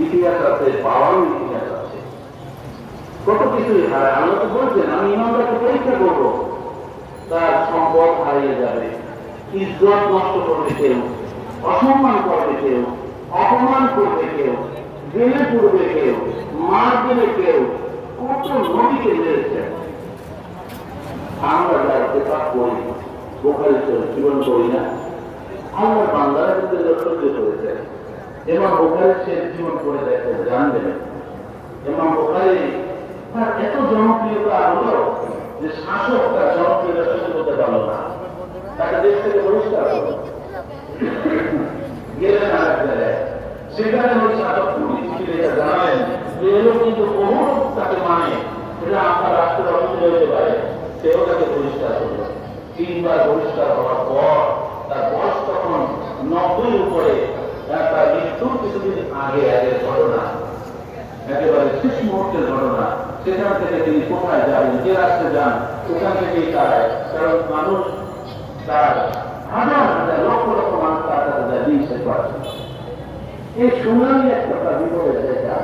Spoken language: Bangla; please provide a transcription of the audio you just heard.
ইতিহাস আছে, পাওয়ারও ইতিহাস আছে, কত কিছুই হারায়। আল্লাহ তো বলছেন আমি ইমানদারকে পরীক্ষা করবো, তার সম্পদ হারিয়ে যাবে, ইজ্জত নষ্ট করবে কেউ, অসম্মান করবে কেউ, অপমান করবে কেউ, জেলে পড়বে কেউ, মার দেবে কেউ, কত নদীকে মেরেছে। আমরা যার পেপার করি, বোখারি জীবন করি না, আমরা বাংলার মধ্যে সহ্য করেছে। এমন বোখারি সে জীবন করে দেখে জানবেন, এমন বোখারি তার এত জনপ্রিয়তা হলো যে শাসক তার জনপ্রিয়তা সহ্য করতে পারল না, তাকে দেশ থেকে বহিষ্কার করল। গেলেন আর এক জায়গায়, সেখানে ওই শাসক জানালেন যে এলো কিন্তু বহু তাকে মানে, এটা আপনার রাষ্ট্রের অবস্থা হতে পারে, সেও তাকে বহিষ্কার করল। 3 বার বহিষ্কার হওয়ার পর তার বয়স তখন 90 উপরে, তার মৃত্যুর কিছুদিন আগের ঘটনা, একেবারে শেষ মুহূর্তের ঘটনা। সেখান থেকে তিনি কোথায় যাবেন, যে রাস্তায় যান সেখান থেকেই তারায়, কারণ মানুষ তার হাজার হাজার লক্ষ লক্ষ মানুষ তার কাছে যায় দিন শেষ পাচ্ছে। এই সুনামি একটা বিপদের জায়গা।